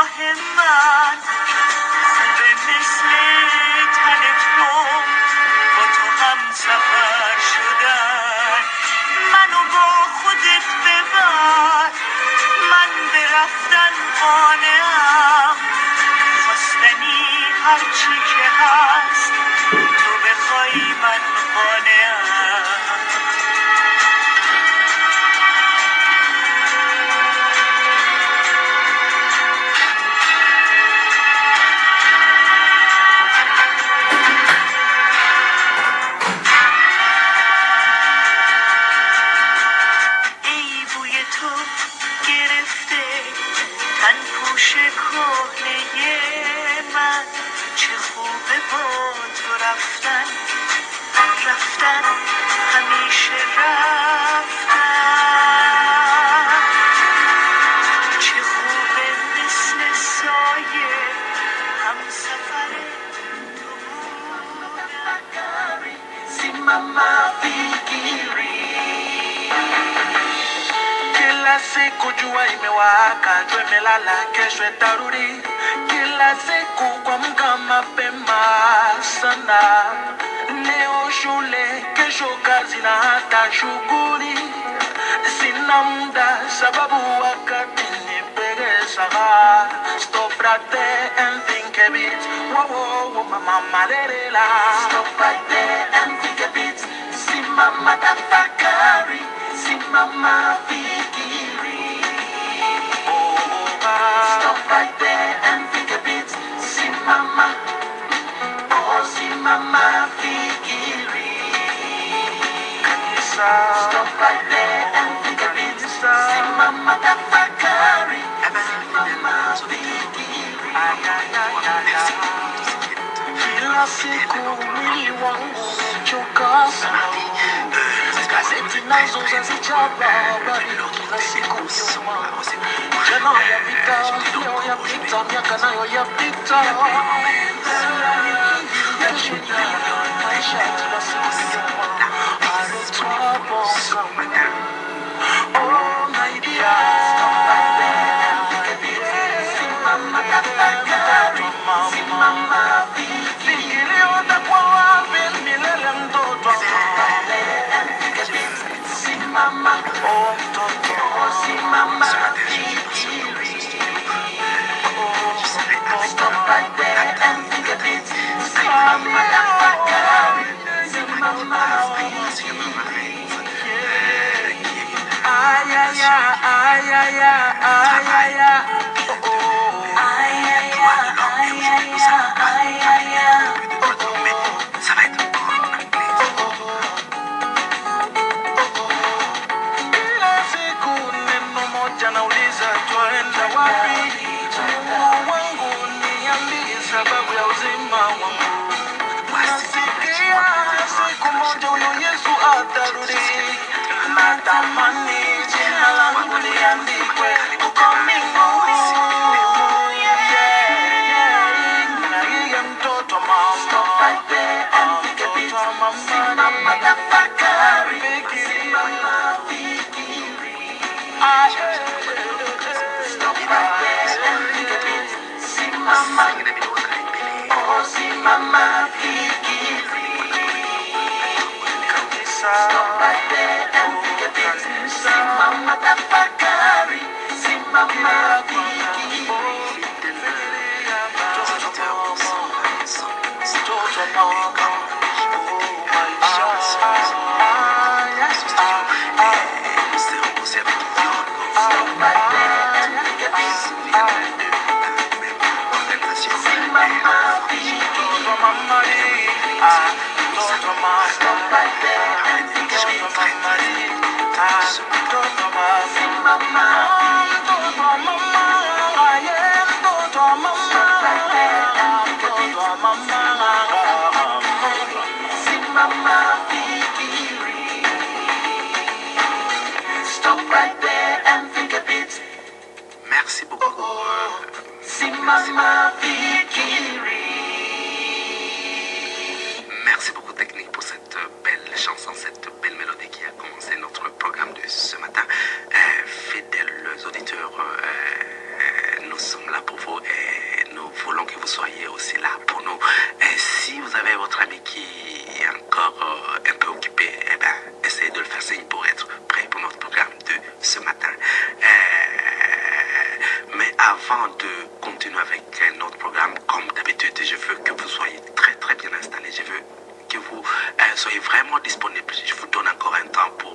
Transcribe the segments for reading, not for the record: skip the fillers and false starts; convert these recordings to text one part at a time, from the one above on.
راه من به مثل تلفن با تو هم سفر شدن. منو با خودت ببر، من به رفتن قانعم. خواستنی هرچی که هست، تو بخوای من قانعم. تن پوش کهنه من، چه خوبه با تو رفتن، رفتن همیشه رفتن. چه خوبه مثل سایه هم سفر تو بودن. Simama fikiri, kila siku jua imewaka, tumelala kesho itarudi. Kila siku kuamka mapema sana, leo shule, kesho kazi na hata shughuli. Sina muda sababu wakati nipegesa. Stop right there and think a bit. Whoa, whoa, whoa, mama, lerela. Stop right there and think a bit. Simama tafakari, simama fikiri. Stop right there and think a bit. Simama, oh simama fikiri. Stop right there and think a bit. Simama tafakari, simama fikiri. Kila siku mwili wangu umechoka sana. Gazeti nazo zazijaba habari kila siku nyuma. Jana yapita, leo yapita, miaka nayo yapita. Kesho ni maisha kila siku nyuma. Oh my dear, simama tafakari, simama fikiri. Utakuwa wapi milele mtoto? Simama, oh mtoto, simama fikiri. Stop right there and think a bit. Simama tafakari, simama fikiri. Ay, ay, ay, ay, ay, ay, ay. Nauliza tuenda wapi? Mungu wangu niambie sababu ya uzima wangu. Nasikia siku moja huyo Yesu atarudi. Natamani jina langu liandikwe huko mbinguni. Naiye mtoto mama. Stop right there and think a bit. Simama tafakari, simama fikiri. Stop right there and think a bit. Simama, oh simama fikiri. Stop right there and think a bit. Simama tafakari, simama fikiri. Stop right there and think a bit. Merci beaucoup. Simama fikiri. Merci beaucoup Technique pour cette belle chanson, cette belle mélodie qui a commencé notre programme de ce matin. Fidèles auditeurs, nous sommes là pour vous écoutez, je veux que vous soyez très très bien installés. Je veux que vous soyez vraiment disponibles. Je vous donne encore un temps pour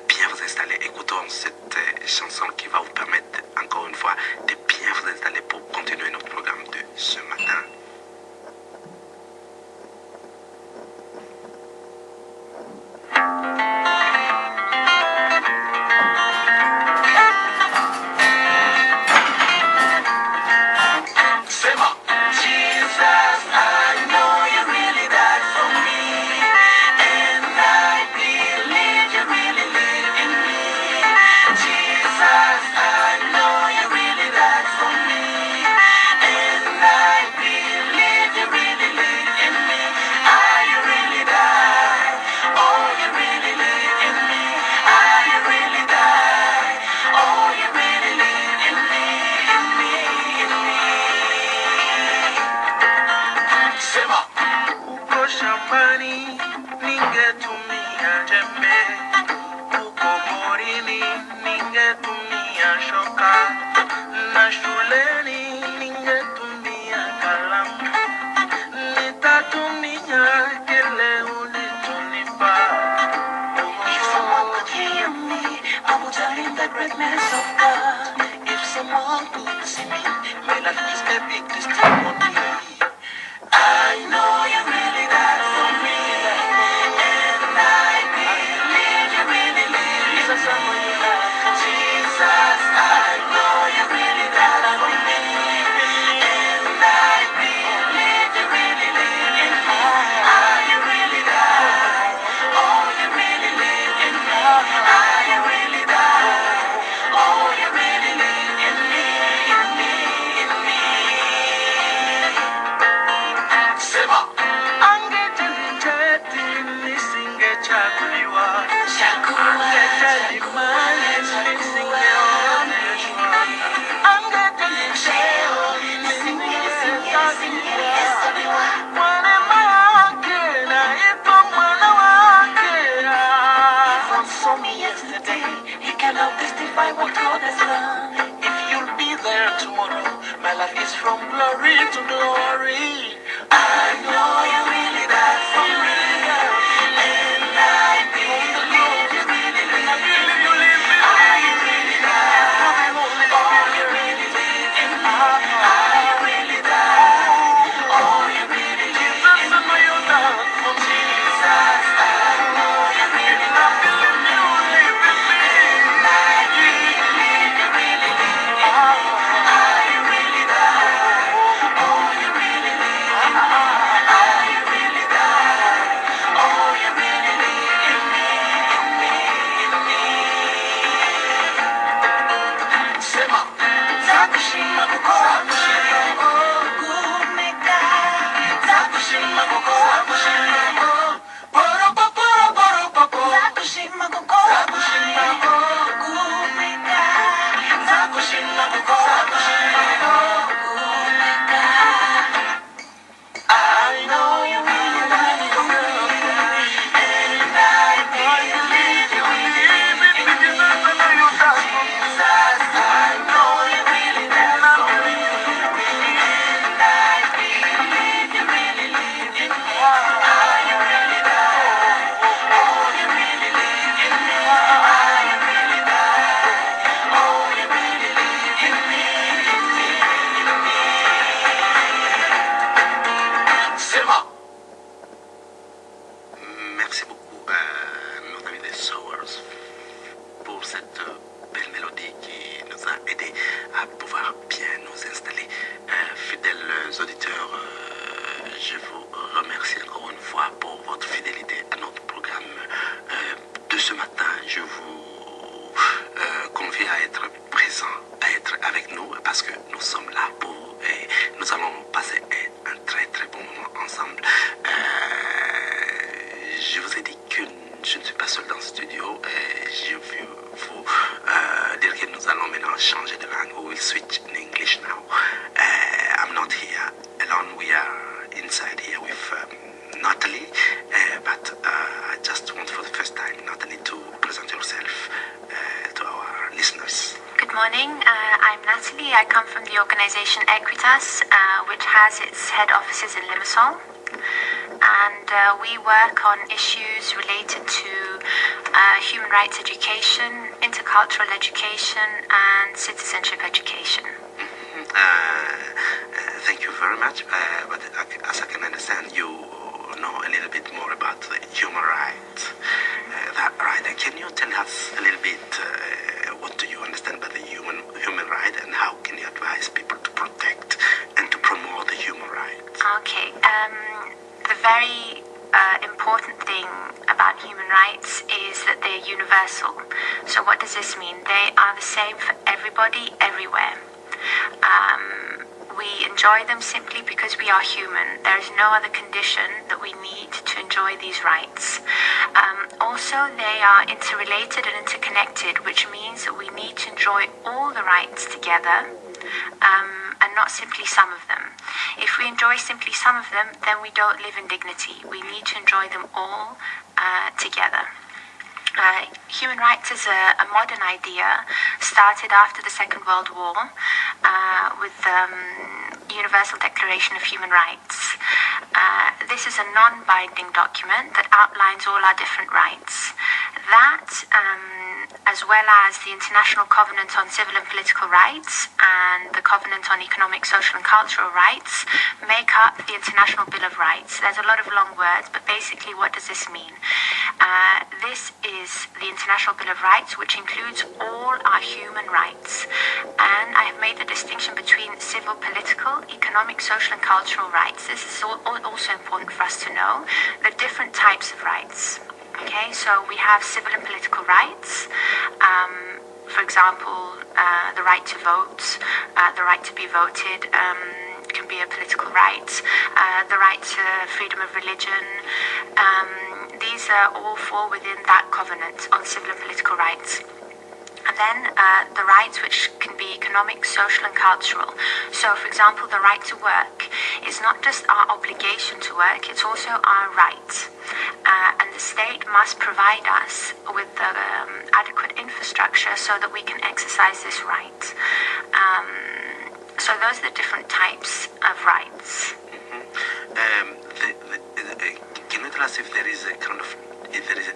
bien vous installer. Écoutons cette chanson qui va vous permettre encore une fois de bien vous installer pour continuer notre programme de ce matin. morning. I'm Natalie. I come from the the organization AEQUITAS, which has its head offices in Limassol. And we work on issues related to human rights education, intercultural education, and citizenship education. Thank you very much. But as I can understand, you know a little bit more about the human rights. That right? Can you tell us a little bit what do you understand by the human right, and how can you advise people to protect and to promote the human rights? Okay. The very important thing about human rights is that they're universal. So what does this mean? They are the same for everybody, everywhere. We enjoy them simply because we are human. There is no other condition that we need to enjoy these rights. Also, they are interrelated and interconnected, which means that we need to enjoy all the rights together, and not simply some of them. If we enjoy simply some of them, then we don't live in dignity. We need to enjoy them all together. Human rights is a modern idea, started after the Second World War with the Universal Declaration of Human Rights. This is a non-binding document that outlines all our different rights. That, as well as the International Covenant on Civil and Political Rights and the Covenant on Economic, Social and Cultural Rights, make up the International Bill of Rights. There's a lot of long words, but basically what does this mean? This is the International Bill of Rights, which includes all our human rights. And I have made the distinction between civil, political, economic, social and cultural rights. This is also important for us to know the different types of rights. Okay, so we have civil and political rights. For example, the right to vote, the right to be voted can be a political right. The right to freedom of religion. These all fall within that covenant on civil and political rights. And then the rights which can be economic, social and cultural. So, for example, the right to work is not just our obligation to work, it's also our right. And the state must provide us with adequate infrastructure so that we can exercise this right. So those are the different types of rights. Can you tell us if there is a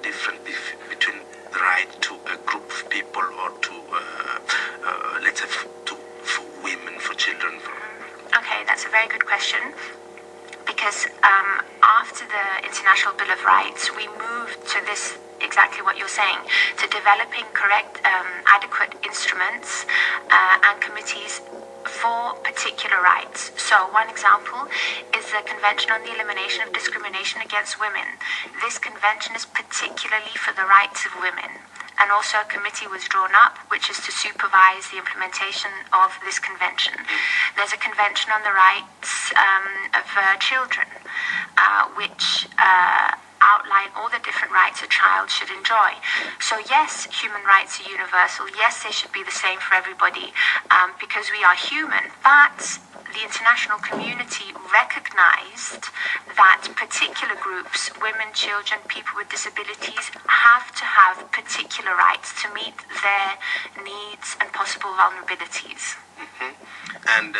difference between the right to a group of people or to, let's say, for women, for children? Okay, that's a very good question. Because after the International Bill of Rights, we moved to this, exactly what you're saying, to developing correct, adequate instruments and committees for particular rights. So one example is the Convention on the Elimination of Discrimination Against Women. This convention is particularly for the rights of women. And also a committee was drawn up, which is to supervise the implementation of this convention. There's a convention on the rights of children, which outline all the different rights a child should enjoy. So yes, human rights are universal. Yes, they should be the same for everybody because we are human. But the international community recognized that particular groups, women, children, people with disabilities, have to have particular rights to meet their needs and possible vulnerabilities. Mm-hmm. And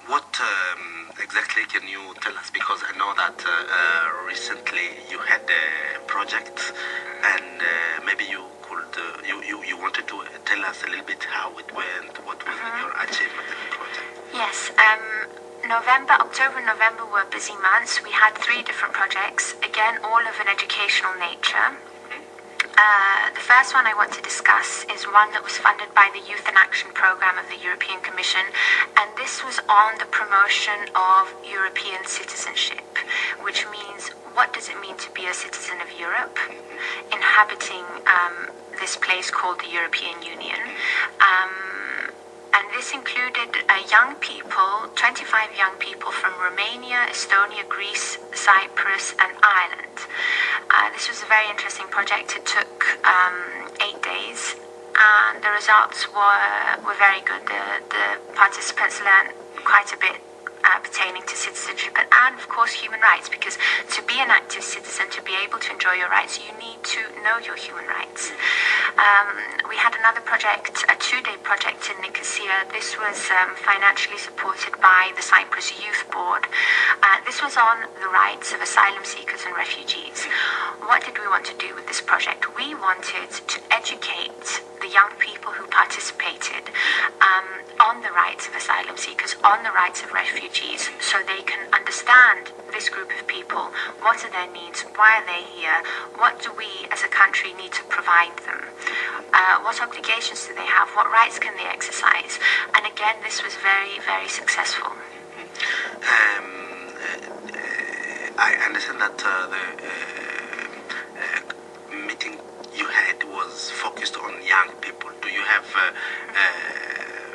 what exactly can you tell us? Because I know that recently you had a project, and maybe you could you wanted to tell us a little bit how it went. What was your achievement in the project? Yes. October and November were busy months. We had 3 different projects, again, all of an educational nature. The first one I want to discuss is one that was funded by the Youth in Action program of the European Commission, and this was on the promotion of European citizenship, which means what does it mean to be a citizen of Europe, inhabiting this place called the European Union. And this included young people, 25 young people from Romania, Estonia, Greece, Cyprus and Ireland. This was a very interesting project. It took 8 days and the results were very good. The participants learned quite a bit pertaining to citizenship and of course human rights, because to be an active citizen, to be able to enjoy your rights, you need to know your human rights. We had another project, a 2-day project in Nicosia. This was financially supported by the Cyprus Youth Board. This was on the rights of asylum seekers and refugees. What did we want to do with this project? We wanted to educate the young people who participated on the rights of asylum seekers, on the rights of refugees, so they can understand this group of people. What are their needs? Why are they here? What do we as a country need to provide them? What obligations do they have? What rights can they exercise? And again, this was very, very successful. I understand that the meeting you had was focused on young people. Do you have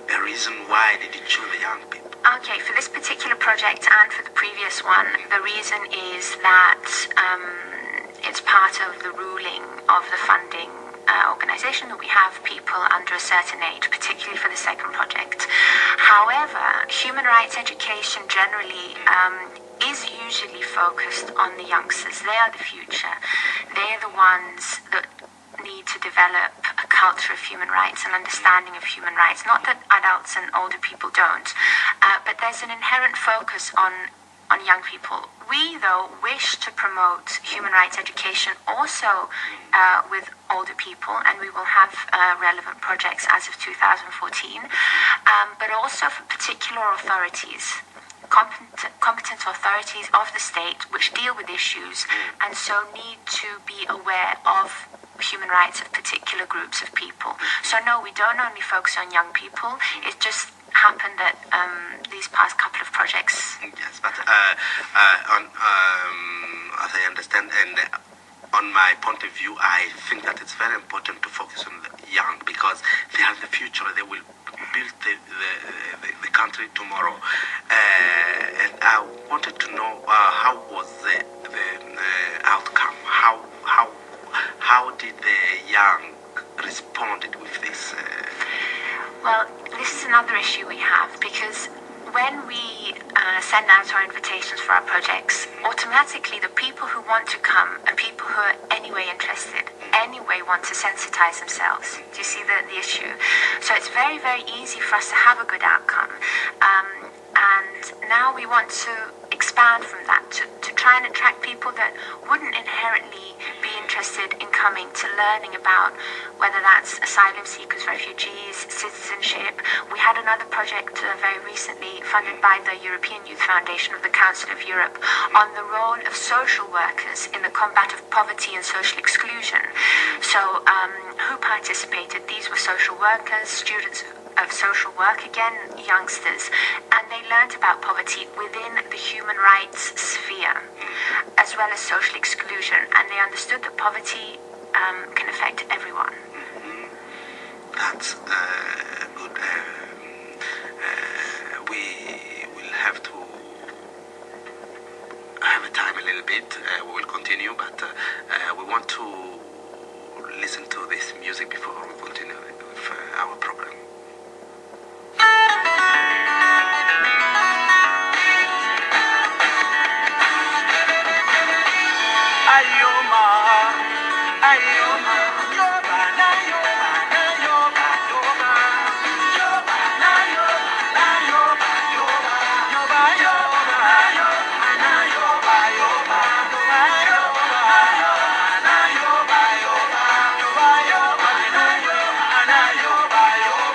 a reason why did you choose the young people? Okay, for this particular project and for the previous one, the reason is that it's part of the ruling of the funding organization that we have people under a certain age, particularly for the second project. However, human rights education generally is usually focused on the youngsters. They are the future. They are the ones that need to develop a culture of human rights and understanding of human rights. Not that adults and older people don't, but there's an inherent focus on young people. We, though, wish to promote human rights education also with older people, and we will have relevant projects as of 2014, but also for particular authorities, competent authorities of the state which deal with issues and so need to be aware of human rights of particular groups of people. So no, we don't only focus on young people. It just happened that these past couple of projects. Yes, but as I understand, and on my point of view, I think that it's very important to focus on the young because they are the future. They will build the country tomorrow. And I wanted to know how was the outcome? How did the young responded with this? Well, this is another issue we have because when we send out our invitations for our projects, automatically the people who want to come are people who are anyway interested, anyway want to sensitize themselves. Do you see the issue? So it's very, very easy for us to have a good outcome. And now we want to expand from that to try and attract people that wouldn't inherently be interested in coming to learning about whether that's asylum seekers, refugees, citizenship. We had another project very recently funded by the European Youth Foundation of the Council of Europe on the role of social workers in the combat of poverty and social exclusion. So who participated? These were social workers, students of social work, again, youngsters, and they learned about poverty within the human rights sphere, as well as social exclusion, and they understood that poverty can affect everyone. That's good. We will have to have a time a little bit. We will continue, but we want to listen to this music before we continue with our program. Yoba, yoba, yoba, yoba, yoba, yoba, yoba.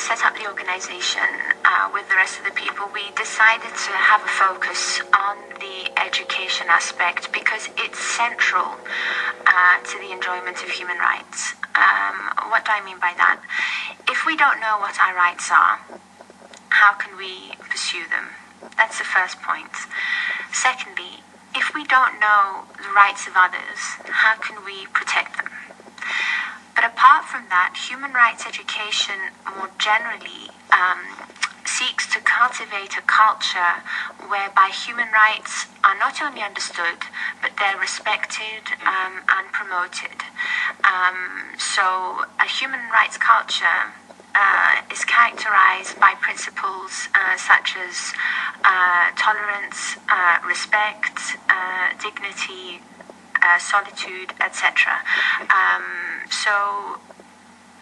set up the organization with the rest of the people, we decided to have a focus on the education aspect because it's central to the enjoyment of human rights. What do I mean by that? If we don't know what our rights are, how can we pursue them? That's the first point. Secondly, if we don't know the rights of others, how can we protect them? But apart from that, human rights education more generally seeks to cultivate a culture whereby human rights are not only understood, but they're respected and promoted. So a human rights culture is characterized by principles such as tolerance, respect, dignity, solitude, etc. So,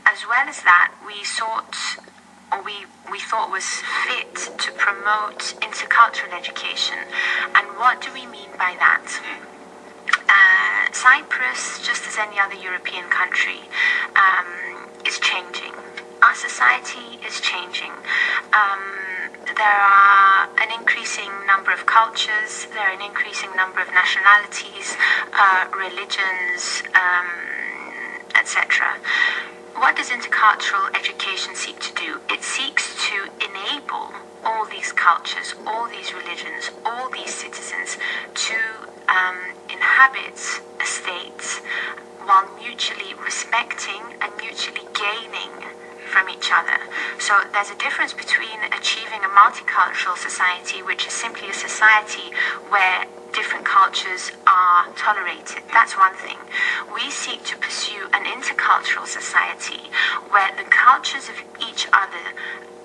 as well as that, we thought was fit to promote intercultural education. And what do we mean by that? Cyprus, just as any other European country, is changing. Our society is changing. There are an increasing number of cultures, there are an increasing number of nationalities, religions, etc. What does intercultural education seek to do? It seeks to enable all these cultures, all these religions, all these citizens to inhabit a state while mutually respecting and mutually gaining from each other. So there's a difference between achieving a multicultural society, which is simply a society where different cultures are tolerated. That's one thing. We seek to pursue an intercultural society where the cultures of each other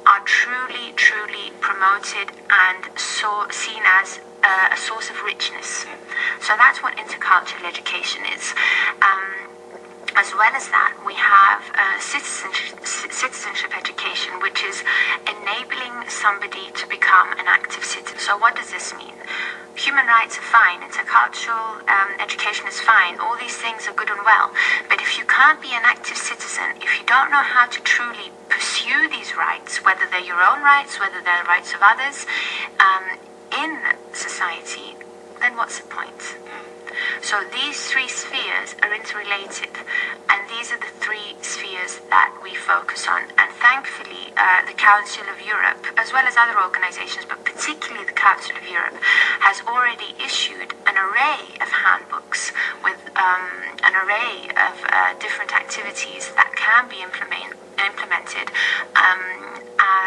are truly, truly promoted and seen as a source of richness. So that's what intercultural education is. As well as that, we have citizenship education, which is enabling somebody to become an active citizen. So what does this mean? Human rights are fine, intercultural education is fine, all these things are good and well. But if you can't be an active citizen, if you don't know how to truly pursue these rights, whether they're your own rights, whether they're the rights of others, in society, then what's the point? So these three spheres are interrelated, and these are the three spheres that we focus on. And thankfully, the Council of Europe, as well as other organizations, but particularly the Council of Europe, has already issued an array of handbooks with an array of different activities that can be implemented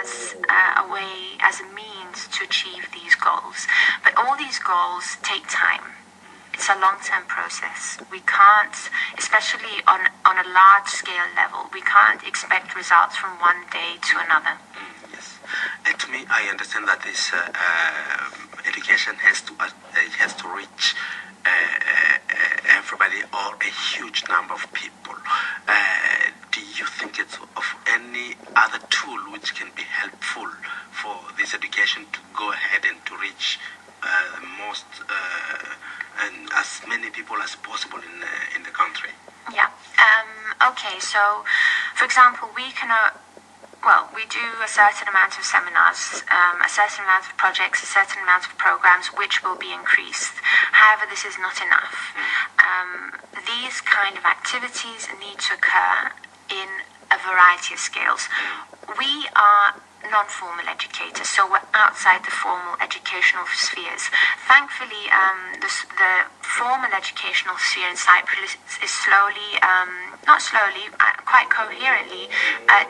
as a way, as a means to achieve these goals. But all these goals take time. It's a long-term process. We can't, especially on a large-scale level, we can't expect results from one day to another. Yes. To me, I understand that this education has to reach everybody or a huge number of people. Do you think it's of any other tool which can be helpful for this education to go ahead and to reach most and as many people as possible in the country? Yeah. Okay. So, for example, we can. We do a certain amount of seminars, a certain amount of projects, a certain amount of programs, which will be increased. However, this is not enough. These kind of activities need to occur in a variety of scales. We are non-formal educators, so we're outside the formal educational spheres. Thankfully, the formal educational sphere in Cyprus is slowly, quite coherently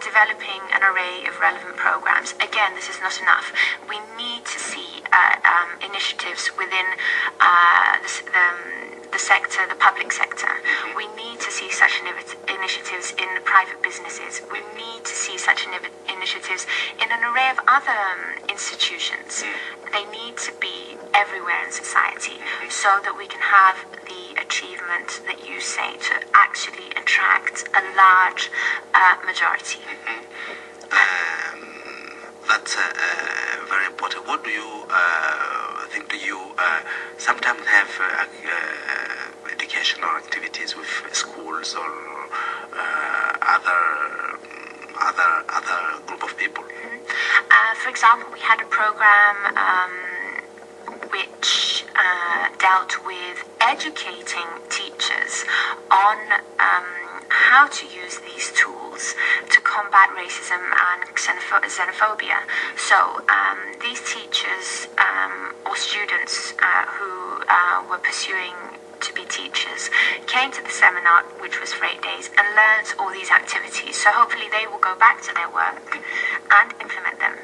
developing an array of relevant programs. Again, this is not enough. We need to see initiatives within the sector, the public sector. We need to see such initiatives in private businesses. We need to see such initiatives in an array of other institutions. They need to be everywhere in society so that we can have the achievement that you say to actually attract a large majority. That's very important. What do you think? Do you sometimes have educational activities with schools or other group of people? For example, we had a program which dealt with educating teachers on how to use these tools to combat racism and xenophobia. So these teachers or students who were pursuing to be teachers came to the seminar, which was for 8 days, and learned all these activities. So hopefully they will go back to their work and implement them.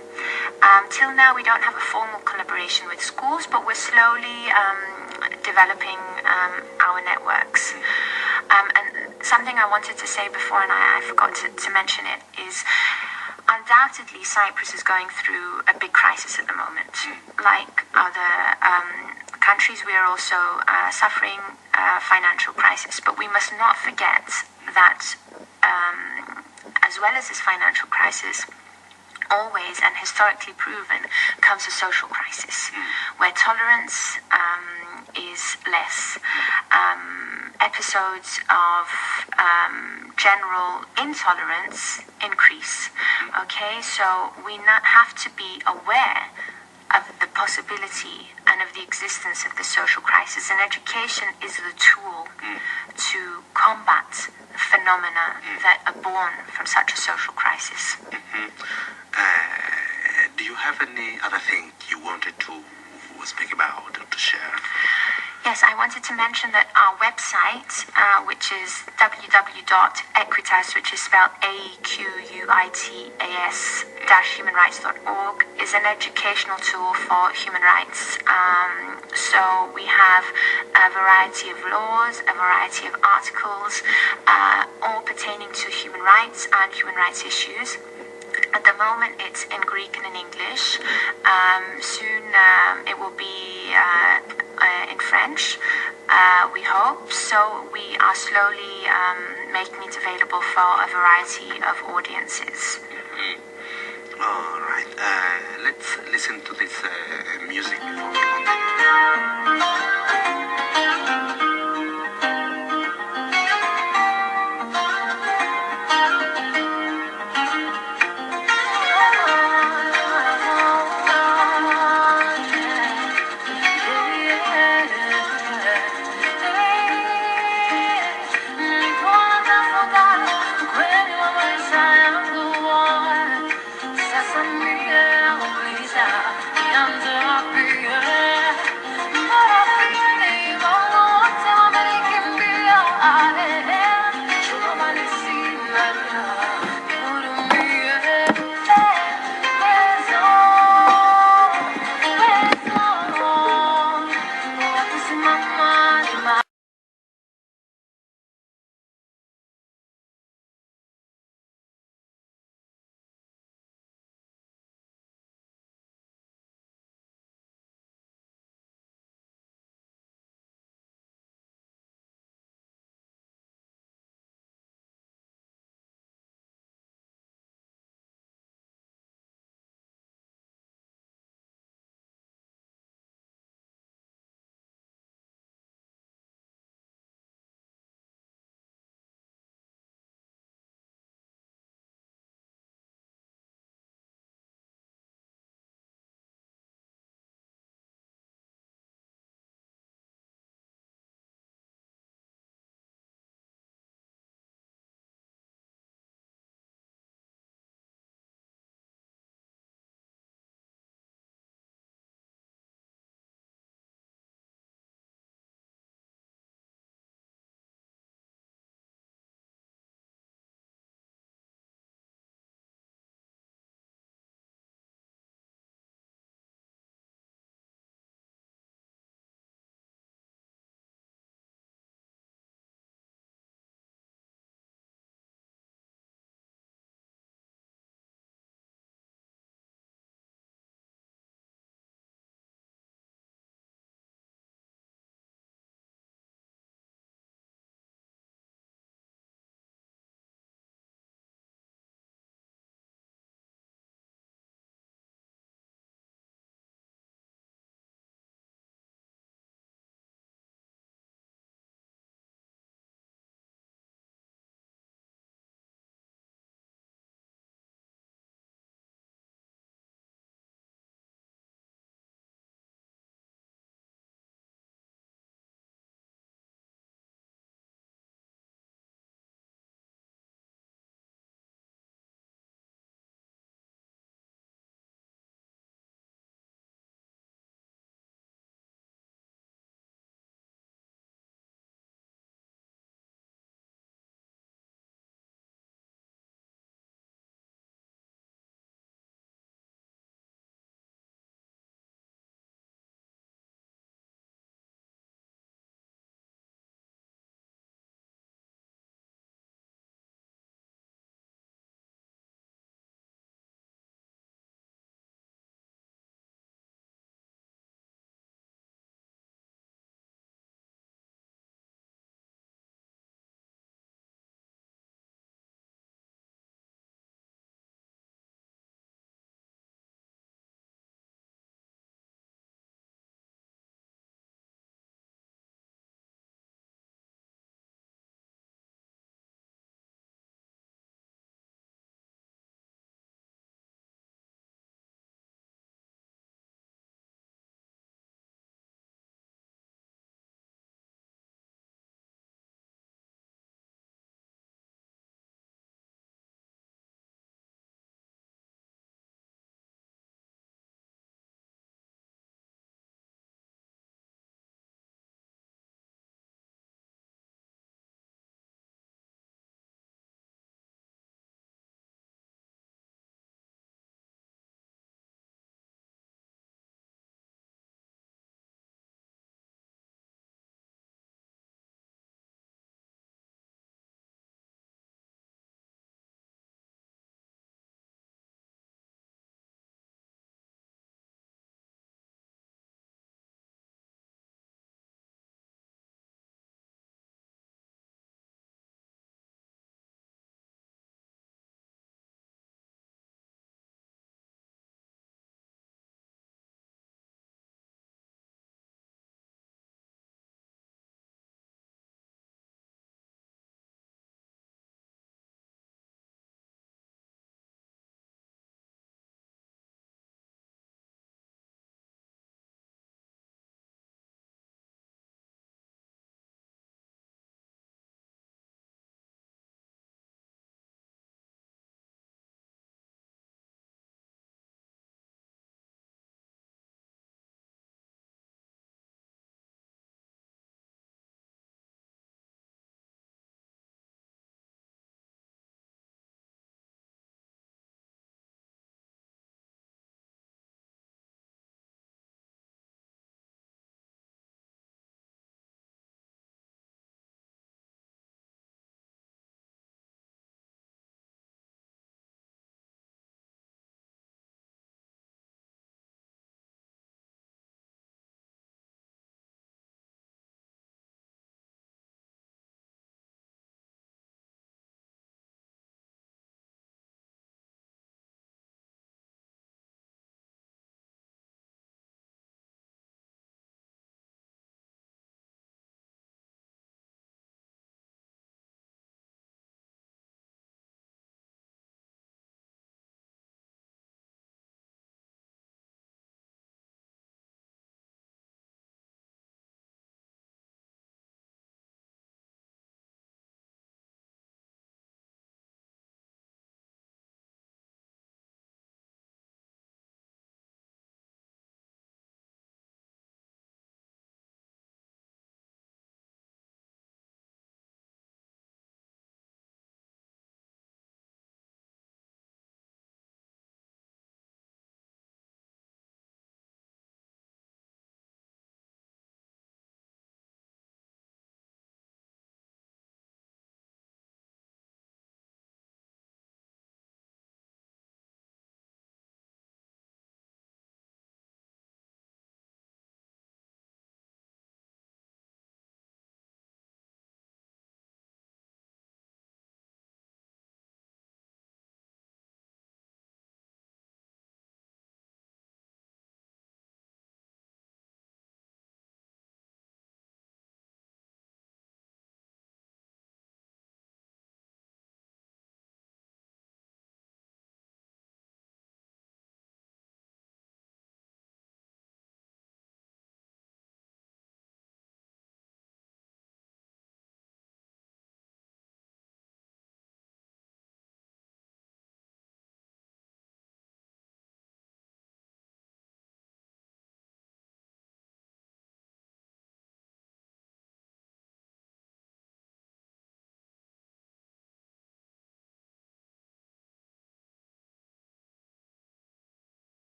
Till now, we don't have a formal collaboration with schools, but we're slowly developing our networks. And something I wanted to say before, and I forgot to mention it, is undoubtedly Cyprus is going through a big crisis at the moment. Like other countries, we are also suffering a financial crisis. But we must not forget that as well as this financial crisis, always and historically proven, comes a social crisis where tolerance is less. Episodes of general intolerance increase. Okay, so we have to be aware of the possibility and of the existence of the social crisis, and education is the tool to combat the phenomena that are born from such a social crisis. Do you have any other thing you wanted to speak about or to share? Yes, I wanted to mention that our website, which is www.equitas, which is spelled AEQUITAS-humanrights.org, is an educational tool for human rights. So we have a variety of laws, a variety of articles, all pertaining to human rights and human rights issues. At the moment, it's in Greek and in English. Soon it will be in French, we hope. So we are slowly making it available for a variety of audiences. All right. Let's listen to this music before we continue. Under our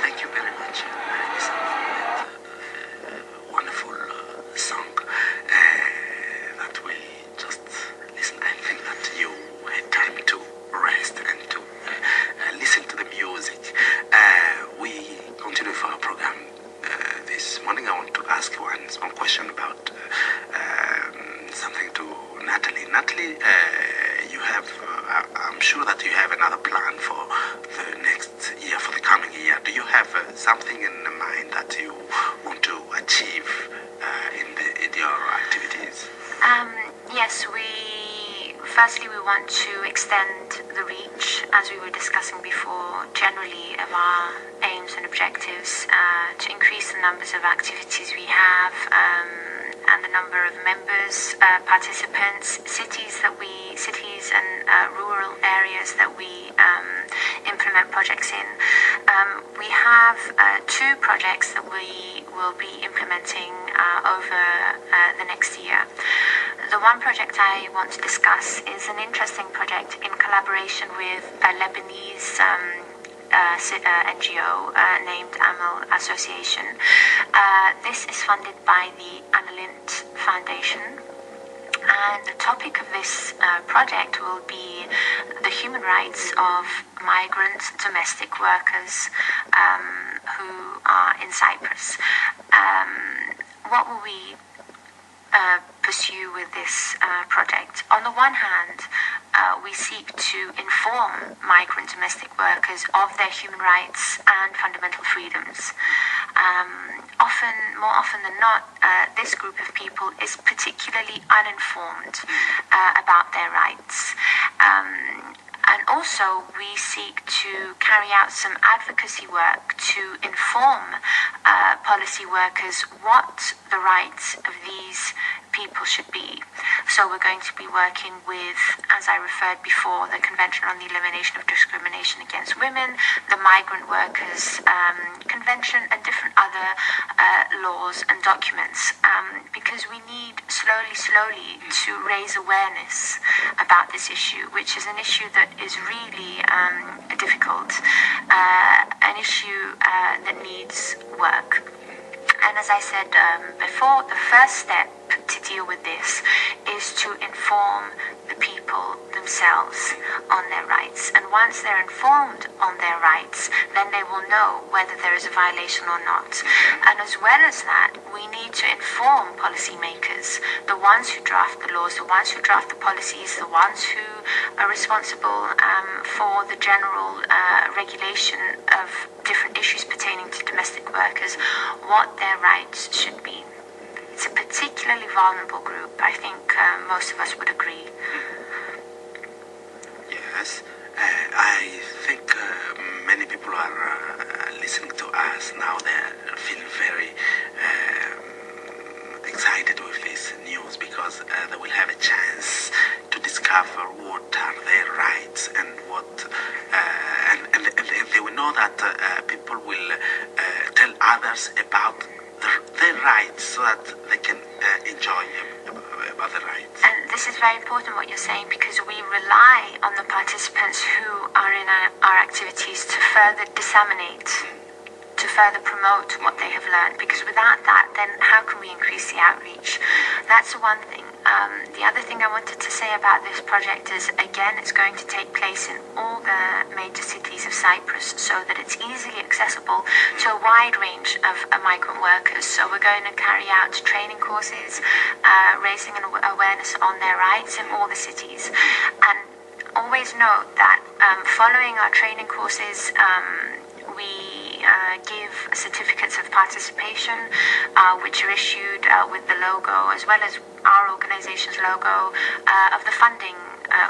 Thank you very much. Listen for that wonderful song that we just listen. I think that you had time to rest and to listen to the music. We continue for our program this morning. I want to ask one small question about something to Natalie. Natalie, you have, I'm sure that you have another plan for the next year, for the coming year. Do you have something in mind that you want to achieve in your activities? Yes, firstly we want to extend the reach, as we were discussing before, generally of our aims and objectives, to increase the numbers of activities we have, and the number of members, participants, cities and rural areas that we implement projects in. We have two projects that we will be implementing over the next year. The one project I want to discuss is an interesting project in collaboration with a Lebanese NGO named Amal Association. This is funded by the Annalint Foundation, and the topic of this project will be the human rights of migrant domestic workers who are in Cyprus. What will we pursue with this project? On the one hand, we seek to inform migrant domestic workers of their human rights and fundamental freedoms. more often than not, this group of people is particularly uninformed about their rights. And also, we seek to carry out some advocacy work to inform policy workers what the rights of these people should be. So we're going to be working with, as I referred before, the Convention on the Elimination of Discrimination Against Women, the Migrant Workers Convention, and different other laws and documents, because we need slowly to raise awareness about this issue, which is an issue that is really difficult, an issue that needs work. And as I said before, the first step to deal with this is to inform the people themselves on their rights. And once they're informed on their rights, then they will know whether there is a violation or not. And as well as that, we need to inform policymakers, the ones who draft the laws, the ones who draft the policies, the ones who are responsible for the general regulation of different issues pertaining to domestic workers, what their rights should be. It's a particularly vulnerable group. I think most of us would agree. Yes, I think many people are listening to us now. They feel very excited with this news because they will have a chance to discover what are their rights and what and they will know that people will tell others about their rights so that they can enjoy about the rights. And this is very important what you're saying, because we rely on the participants who are in our activities to further disseminate, to further promote what they have learned, because without that, then how can we increase the outreach? That's one thing. The other thing I wanted to say about this project is, again, it's going to take place in all the major cities of Cyprus so that it's easily accessible to a wide range of migrant workers. So we're going to carry out training courses, raising an awareness on their rights in all the cities. And always note that following our training courses, we give certificates of participation, which are issued with the logo, as well as our organization's logo, of the funding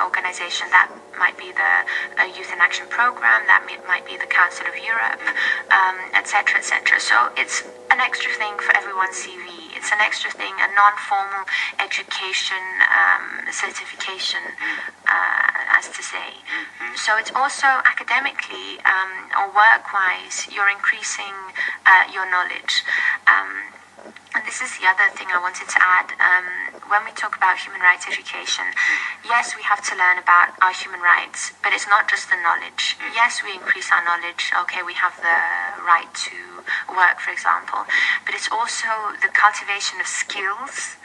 organization. That might be the Youth in Action Program, that might be the Council of Europe, etc., etc. So it's an extra thing for everyone's CV. It's an extra thing, a non-formal education certification, as to say. So it's also academically or work-wise, you're increasing your knowledge. And this is the other thing I wanted to add. When we talk about human rights education, yes, we have to learn about our human rights, but it's not just the knowledge. Yes, we increase our knowledge. Okay, we have the right to work, for example, but it's also the cultivation of skills.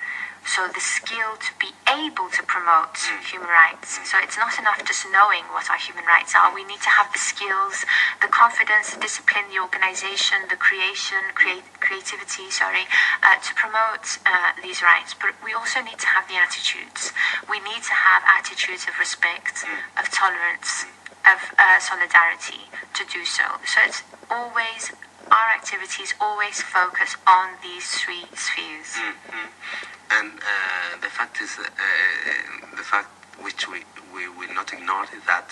So the skill to be able to promote human rights. So it's not enough just knowing what our human rights are. We need to have the skills, the confidence, the discipline, the organization, the creativity, to promote these rights. But we also need to have the attitudes. We need to have attitudes of respect, of tolerance, of solidarity to do so. So it's always, our activities always focus on these three spheres. And the fact is, the fact which we will not ignore is that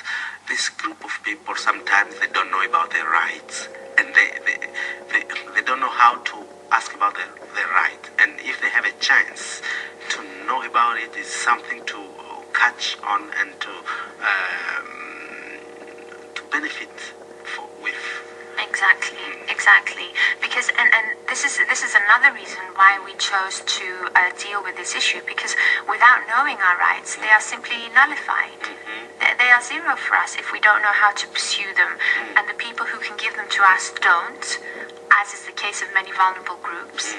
this group of people, sometimes they don't know about their rights, and they don't know how to ask about their right. And if they have a chance to know about it, is something to catch on and to benefit with. Exactly. Because and this is another reason why we chose to deal with this issue, because without knowing our rights, they are simply nullified. They are zero for us if we don't know how to pursue them, and the people who can give them to us don't, as is the case of many vulnerable groups.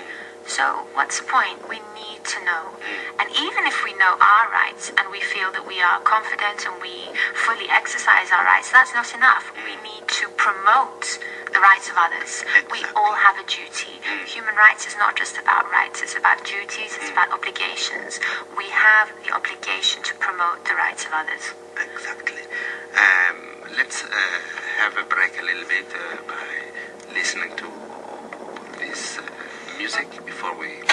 So what's the point? We need to know. And even if we know our rights and we feel that we are confident and we fully exercise our rights, that's not enough. We need to promote the rights of others. We all have a duty. Human rights is not just about rights, it's about duties, it's about obligations. We have the obligation to promote the rights of others. Exactly. Let's have a break a little bit by listening to music before we...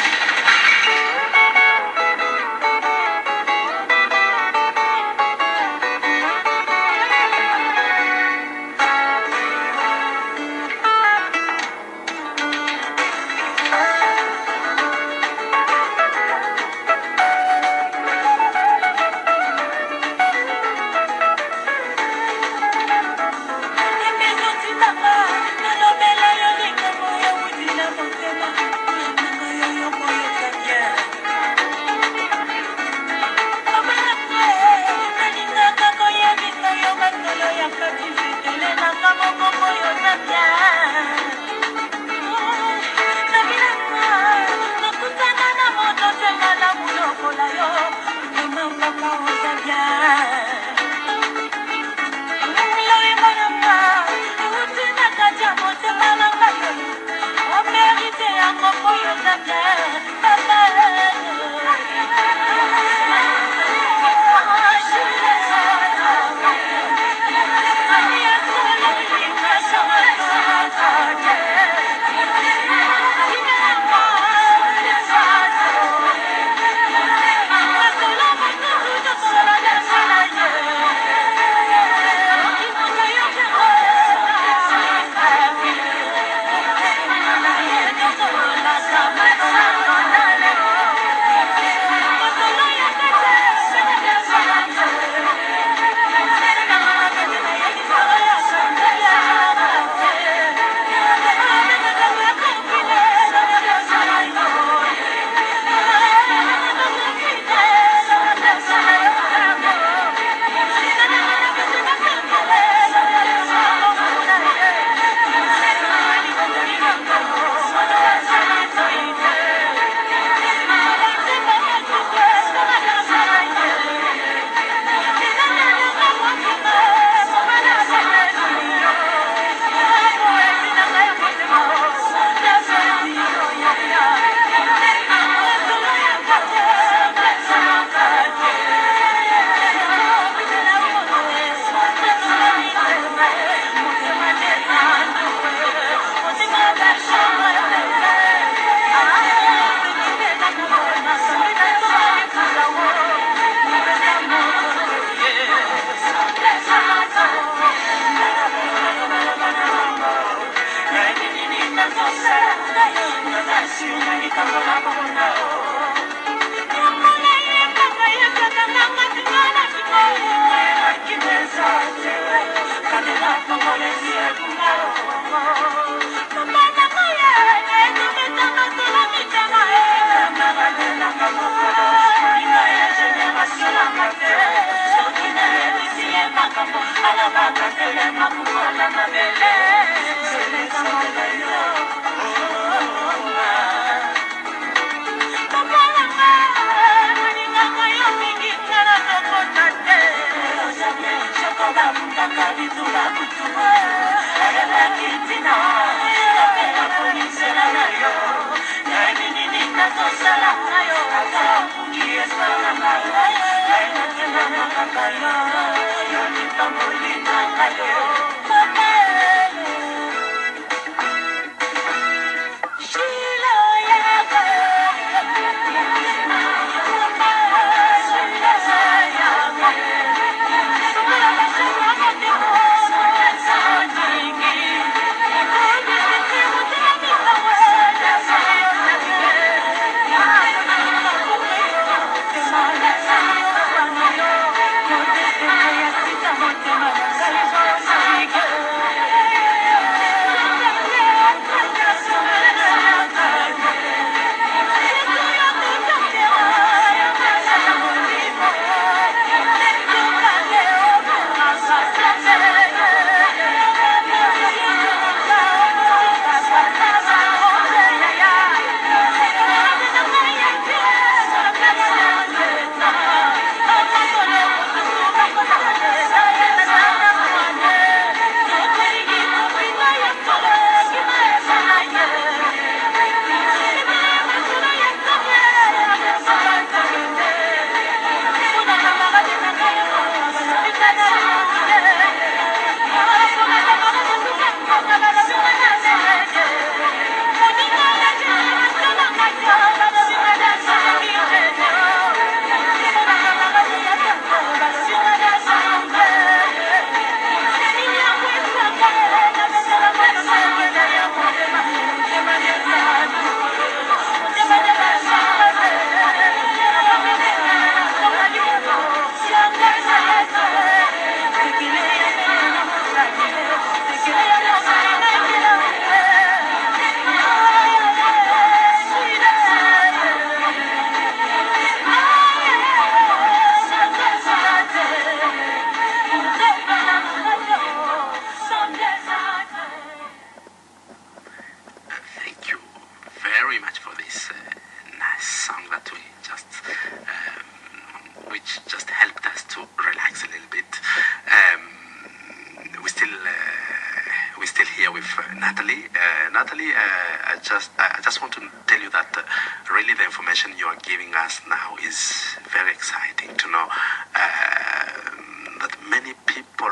Natalie, I just want to tell you that really the information you are giving us now is very exciting to know that many people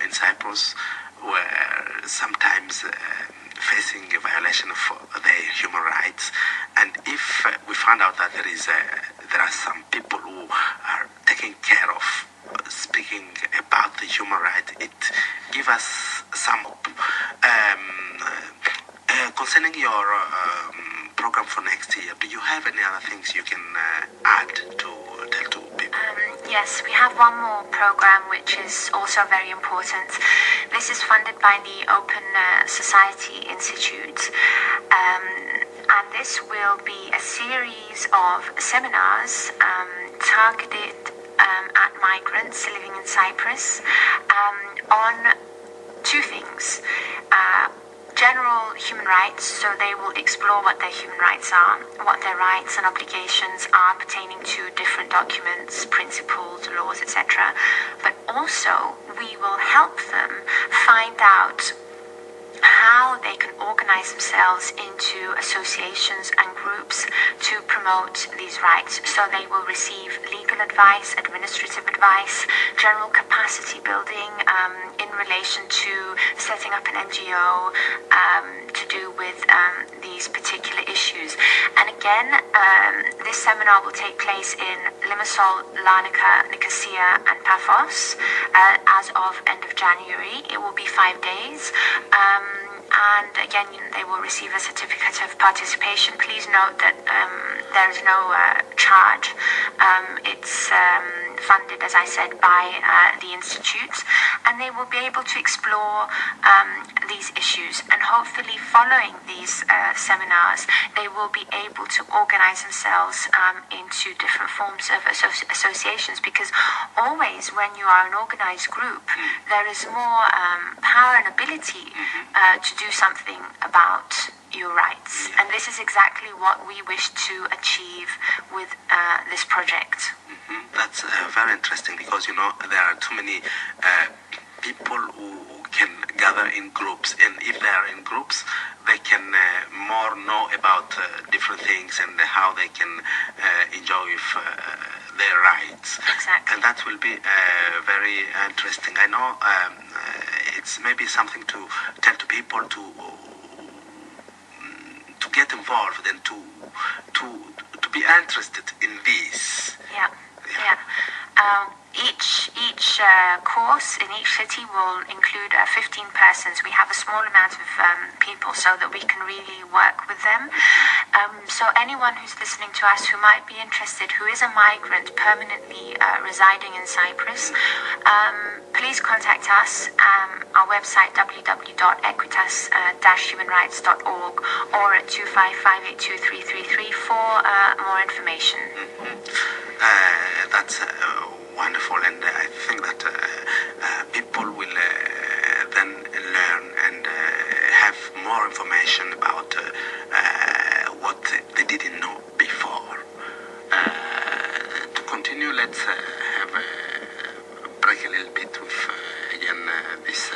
in Cyprus were sometimes facing a violation of their human rights, and if we find out that there are some people who are taking care of speaking about the human rights, it gives us some hope. Concerning your program for next year, do you have any other things you can add to tell to people? Yes, we have one more program which is also very important. This is funded by the Open Society Institute, and this will be a series of seminars targeted at migrants living in Cyprus on two things. General human rights, so they will explore what their human rights are, what their rights and obligations are pertaining to different documents, principles, laws, etc. But also, we will help them find out how they can organize themselves into associations and groups to promote these rights. So they will receive legal advice, administrative advice, general capacity building in relation to setting up an NGO to do with these particular issues. And again, this seminar will take place in Limassol, Larnaca, Nicosia and Paphos as of end of January. It will be 5 days. And again, they will receive a certificate of participation. Please note that there is no charge. It's funded, as I said, by the Institute, and they will be able to explore these issues. And hopefully, following these seminars, they will be able to organize themselves into different forms of associations, because always when you are an organized group, there is more power and ability to do something about your rights. And this is exactly what we wish to achieve with this project. That's very interesting, because there are too many people who can gather in groups, and if they are in groups, they can more know about different things and how they can enjoy their rights. Exactly. And that will be very interesting. I know it's maybe something to tell to people to get involved and to be interested in this. Yeah. Each course in each city will include 15 persons. We have a small amount of people so that we can really work with them. So anyone who's listening to us who might be interested, who is a migrant permanently residing in Cyprus, please contact us. Our website www.equitas-humanrights.org or at 255823333 for more information. That's wonderful, and I think that people will then learn and have more information about what they didn't know before. To continue, let's have a break a little bit with again this.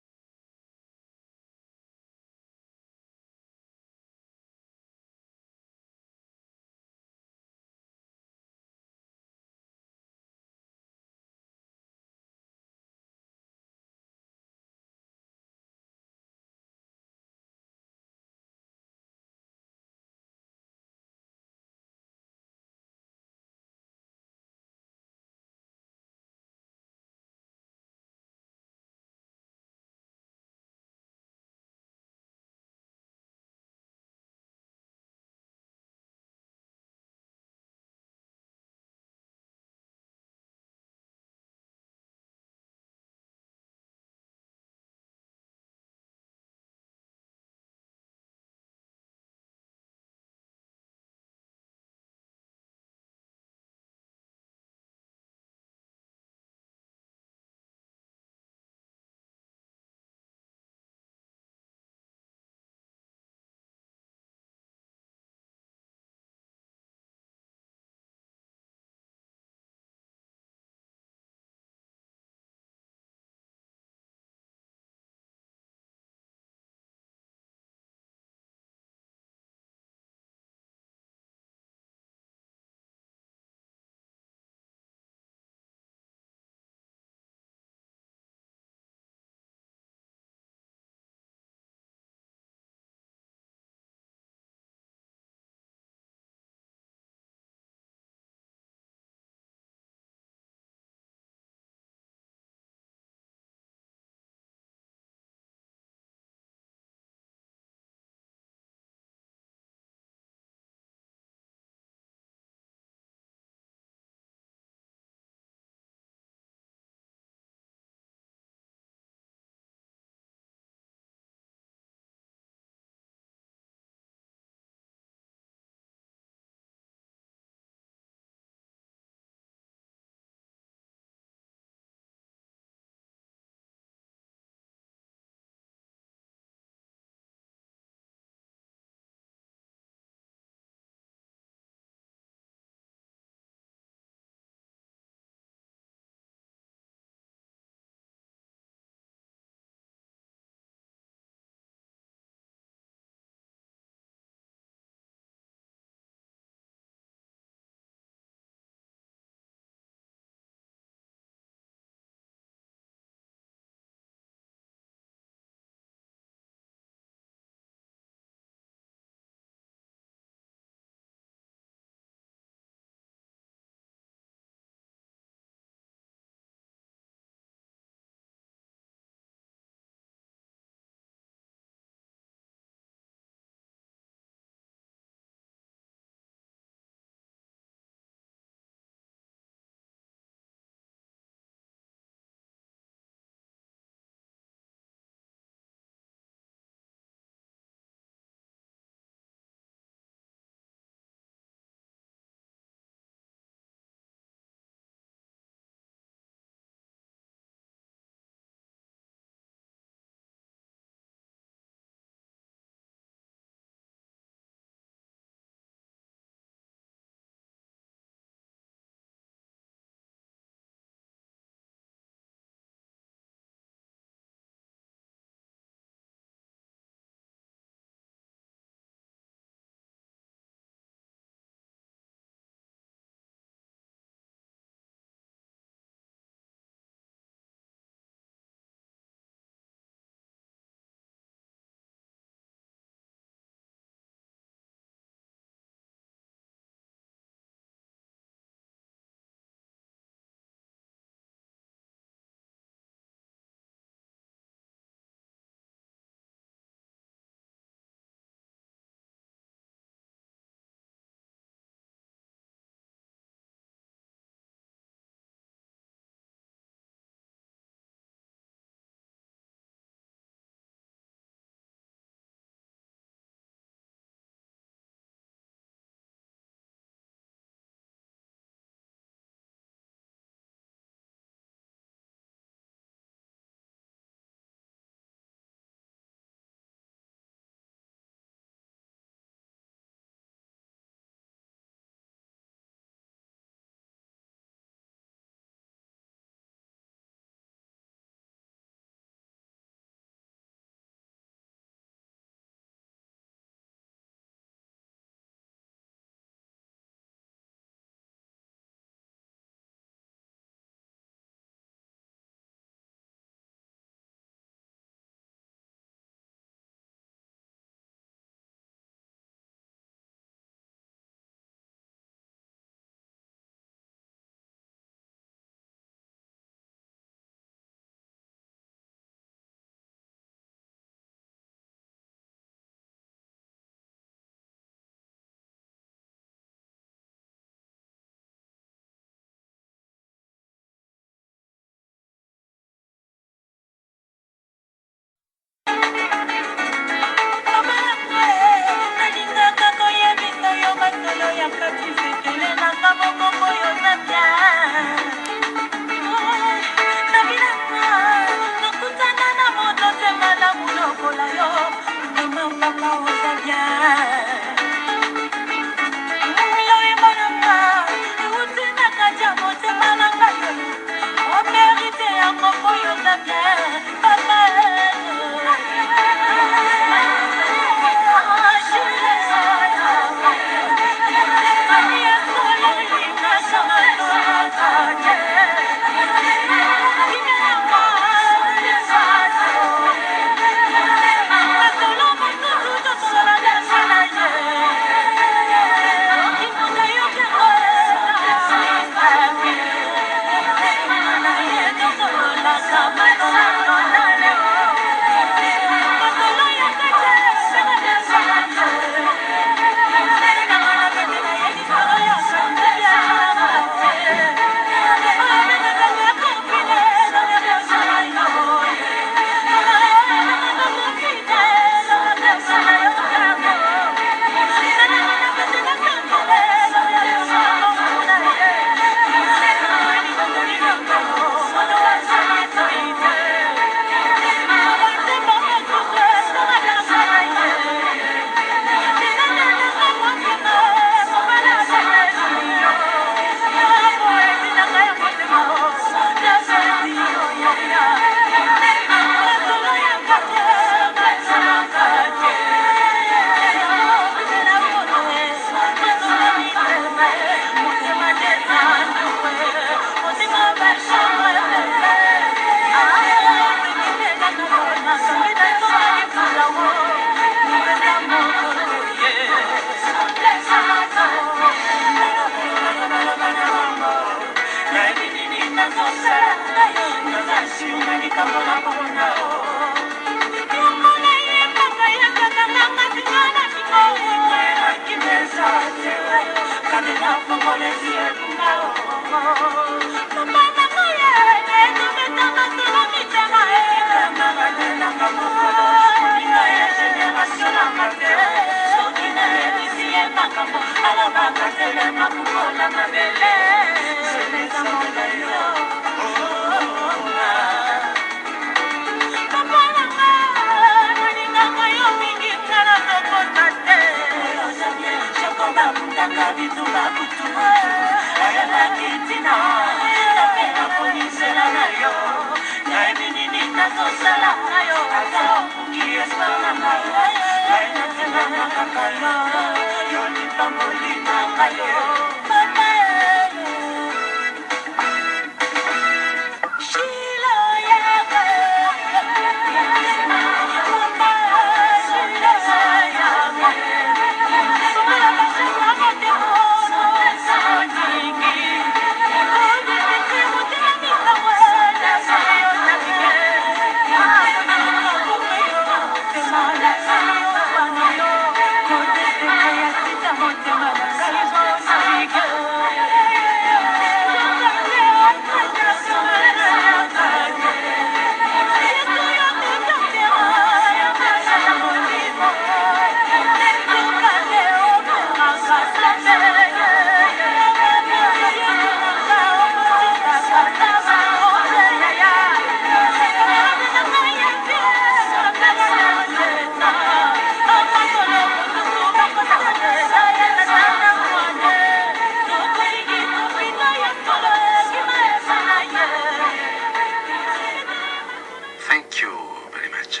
Thank you very much,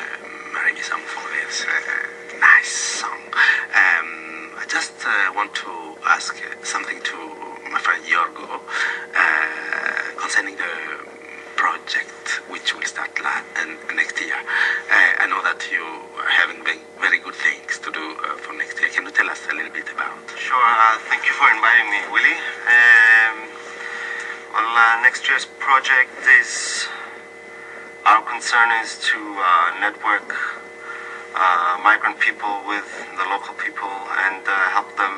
Maribisam, for this nice song. I just want to ask something to my friend Yorgo concerning the project which will start next year. I know that you are having very good things to do for next year. Can you tell us a little bit about? Sure. Thank you for inviting me, Willie. Next year's project is, our concern is to network migrant people with the local people and help them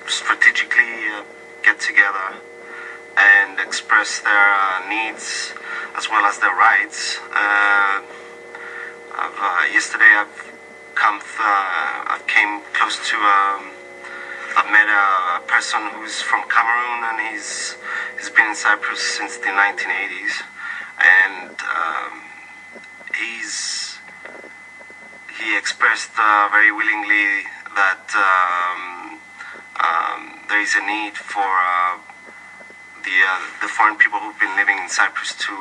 strategically get together and express their needs as well as their rights. Yesterday I came close to I've met a person who's from Cameroon, and he's been in Cyprus since the 1980s, and he expressed very willingly that there is a need for the foreign people who've been living in Cyprus to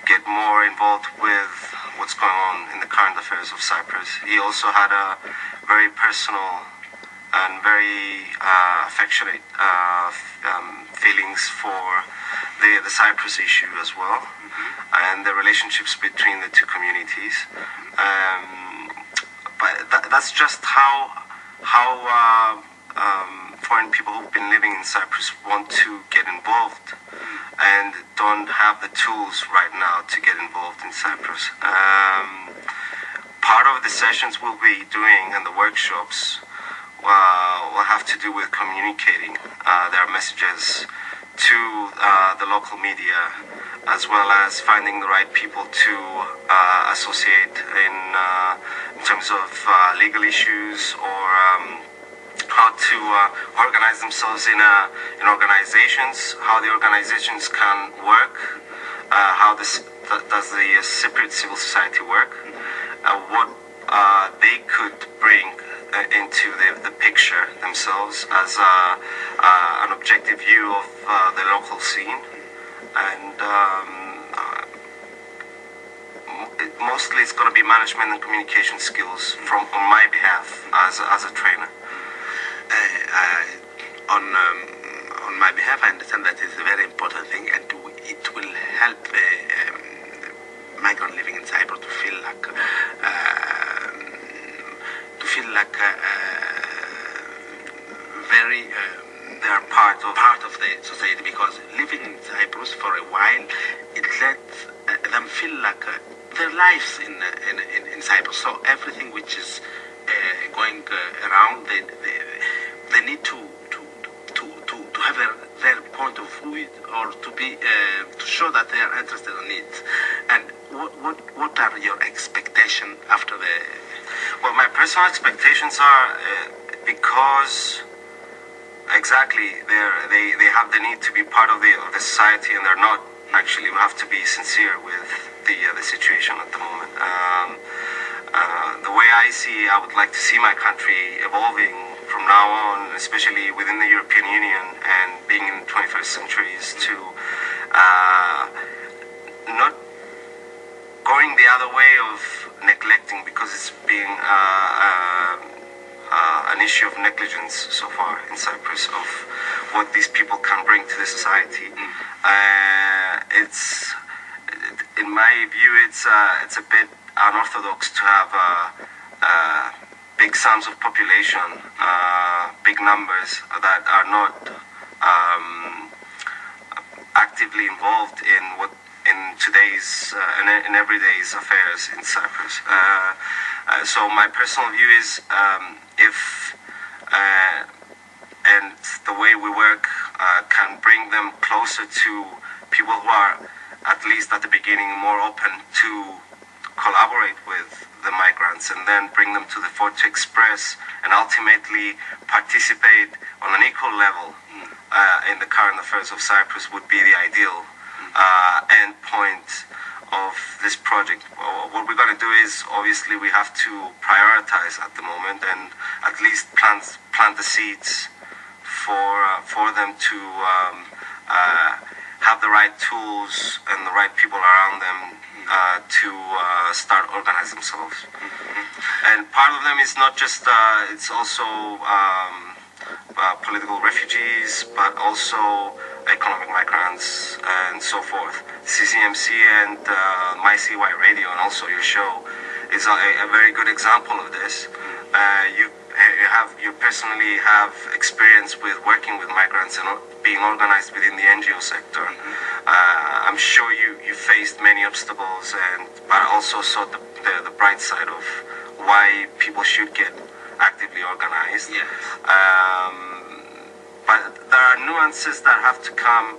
get more involved with what's going on in the current affairs of Cyprus. He also had a very personal and very affectionate feelings for the Cyprus issue as well, and the relationships between the two communities. But that's just how foreign people who've been living in Cyprus want to get involved and don't have the tools right now to get involved in Cyprus. Part of the sessions we'll be doing and the workshops will have to do with communicating their messages to the local media, as well as finding the right people to associate in terms of legal issues, or how to organize themselves in organizations, how the organizations can work, how does the separate civil society work, what they could bring into the picture themselves as an objective view of the local scene, and mostly it's going to be management and communication skills on my behalf as a trainer. On my behalf, I understand that is a very important thing, and it will help the migrant living in Cyprus to feel like very they are part of the society, because living in Cyprus for a while, it lets them feel like their lives in Cyprus. So everything which is going around, they need to have their point of view, or to be to show that they are interested in it. And what are your expectations after the? Well, my personal expectations are because exactly they have the need to be part of the society, and they're not. Actually, we have to be sincere with the situation at the moment. The way I see, I would like to see my country evolving from now on, especially within the European Union and being in the 21st century, is to not going the other way of neglecting, because it's being an issue of negligence so far in Cyprus of what these people can bring to the society. It's, in my view, it's a bit unorthodox to have big sums of population, big numbers that are not actively involved in today's in everyday's affairs in Cyprus. So my personal view is, if and the way we work can bring them closer to people who are, at least at the beginning, more open to collaborate with the migrants, and then bring them to the fore to express and ultimately participate on an equal level in the current affairs of Cyprus, would be the ideal end point of this project. What we're going to do is, obviously, we have to prioritize at the moment, and at least plant the seeds for them to have the right tools and the right people around them to start organizing themselves. And part of them is not just, it's also political refugees, but also economic migrants and so forth. CCMC and MyCy radio, and also your show, is a very good example of this. You personally have experience with working with migrants and being organized within the NGO sector. I'm sure you faced many obstacles, but also saw the bright side of why people should get actively organized. Yes. But there are nuances that have to come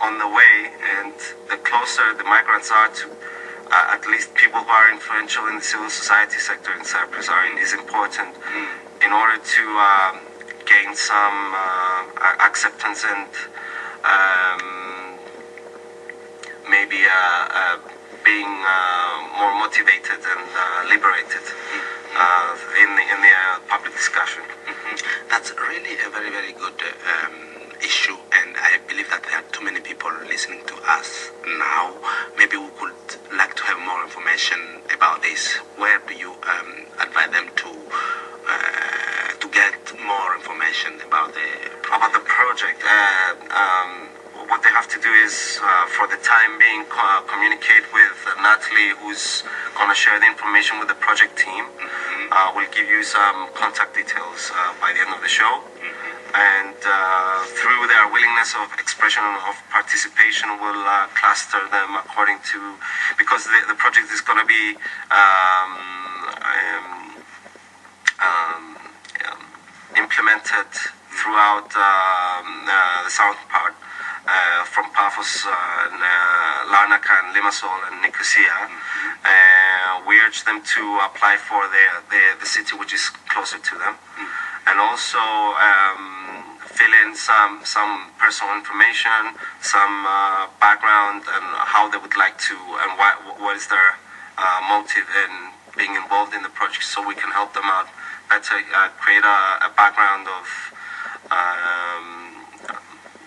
on the way, and the closer the migrants are to at least people who are influential in the civil society sector in Cyprus is important in order to gain some acceptance and maybe being more motivated and liberated in the public discussion. That's really a very, very good issue, and I believe that there are too many people listening to us now. Maybe we could like to have more information about this. Where do you advise them to get more information about the project? What they have to do is, for the time being, communicate with Natalie, who's going to share the information with the project team. We'll give you some contact details by the end of the show. And through their willingness of expression of participation, we'll cluster them according to, because the project is going to be implemented throughout the south part, from Paphos, Larnaca, and Limassol, and Nicosia. We urge them to apply for the city which is closer to them, and also fill in some personal information, some background, and how they would like to, and what is their motive in being involved in the project, so we can help them out better, create a background of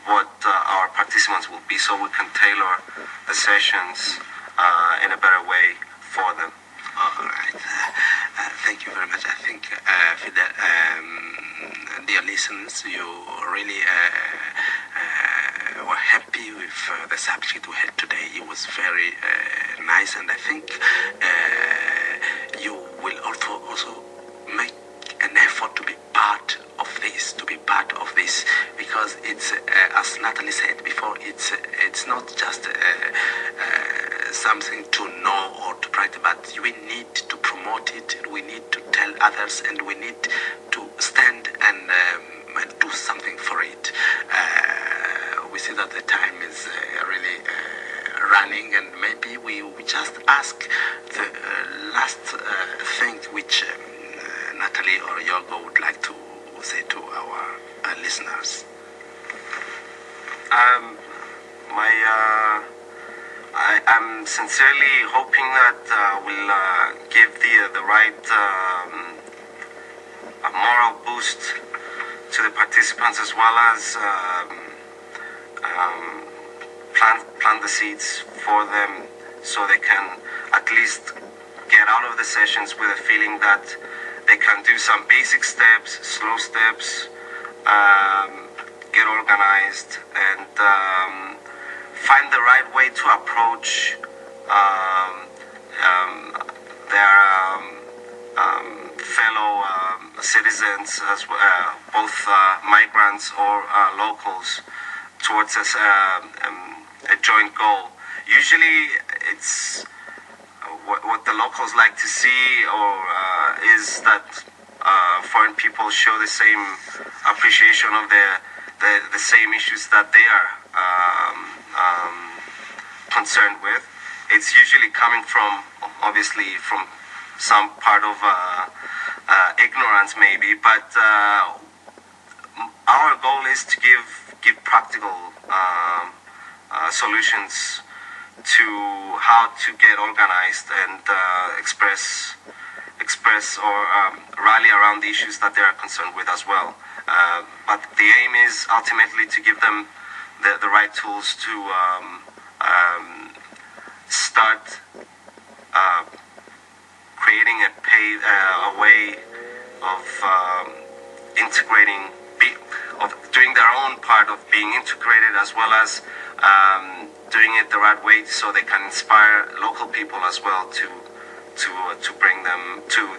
what our participants will be, so we can tailor the sessions in a better way for them. All right. Thank you very much. I think, Fidel, dear listeners, you really were happy with the subject we had today. It was very nice, and I think you will also make an effort to be part of this, to be part of this, because it's as Natalie said before, it's not just something to know or to practice, but we need to promote it, we need to tell others, and we need to stand and do something for it. We see that the time is really running, and maybe we just ask the last thing which Natalie or Yorgo would like to say to our listeners. I'm sincerely hoping that we'll give the right moral boost to the participants, as well as plant the seeds for them, so they can at least get out of the sessions with a feeling that they can do some basic steps, slow steps, get organized, and find the right way to approach their fellow citizens, as well, both migrants or locals, towards a joint goal. Usually it's what the locals like to see, or is that foreign people show the same appreciation of the same issues that they are concerned with. It's usually coming from, obviously, from some part of ignorance, maybe, but our goal is to give practical solutions to how to get organized and express or rally around the issues that they are concerned with as well. But the aim is ultimately to give them the right tools to start creating a way of integrating, of doing their own part of being integrated, as well as doing it the right way, so they can inspire local people as well to bring them to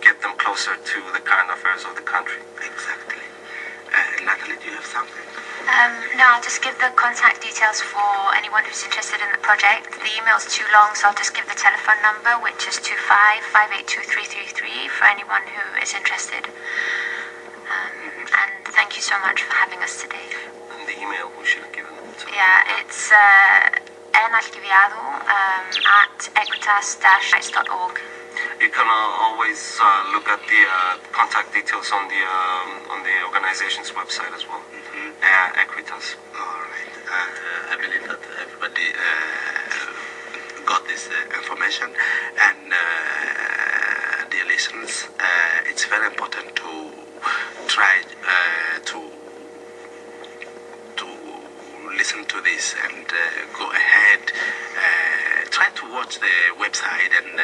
get them closer to the current affairs of the country. Exactly. Natalie, do you have something? No, I'll just give the contact details for anyone who's interested in the project. The email's too long, so I'll just give the telephone number, which is 25582333, for anyone who is interested. And thank you so much for having us today. And the email we should have given them to. Yeah, it's enarchiviado at equitas-rights.org. You can always look at the contact details on the organization's website as well. AEQUITAS. All right. I believe that everybody got this information, and dear listeners, it's very important to try to listen to this and go ahead. Try to watch the website and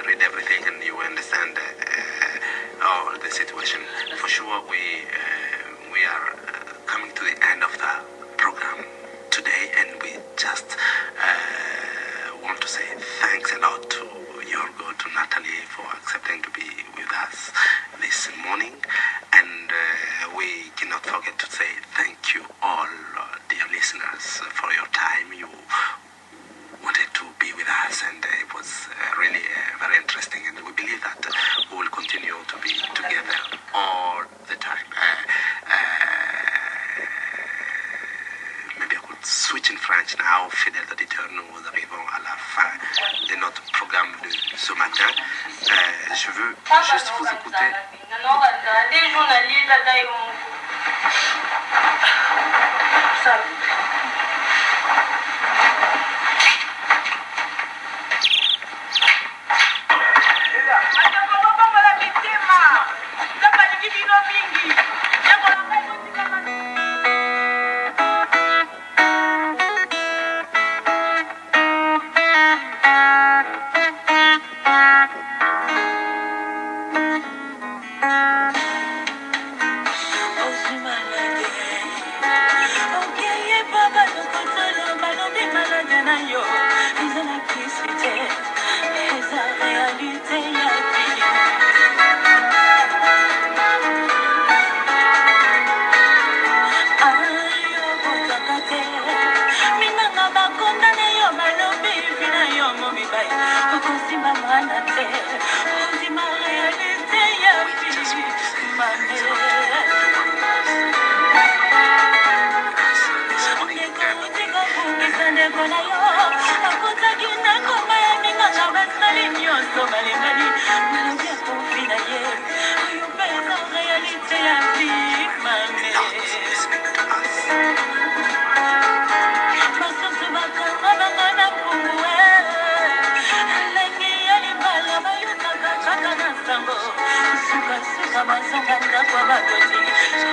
read everything, and you understand all the situation. For sure, we are coming to the end of the program today, and we just want to say thanks a lot to Yorgo, to Natalie, for accepting to be with us this morning, and we cannot forget to say thank you all, dear listeners, for your time. You wanted to be with us, and it was really very interesting, and we believe that we will continue to be together all the time. Maybe I could switch in French now. Fidèles auditeurs, nous arrivons à la fin de notre programme de ce matin. Je veux juste vous écouter. Oh, bai okosimba mwana te ondima réalité ya vie mame ndekona yo akutaki nakoma ya ninganga basali nyonso balengani malobi ya kofi na ye oyo mpe eza réalité ya vie mame basusu bakanga banga na mpungu elengi ya libala bayokaka kaka na sango sukasuka bazonga ndako bakoti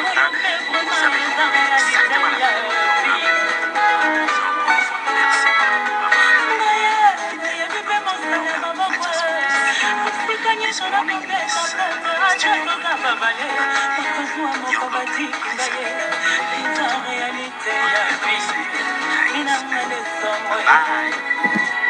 oyo mpe vraimen eza réalité ya vie Bye.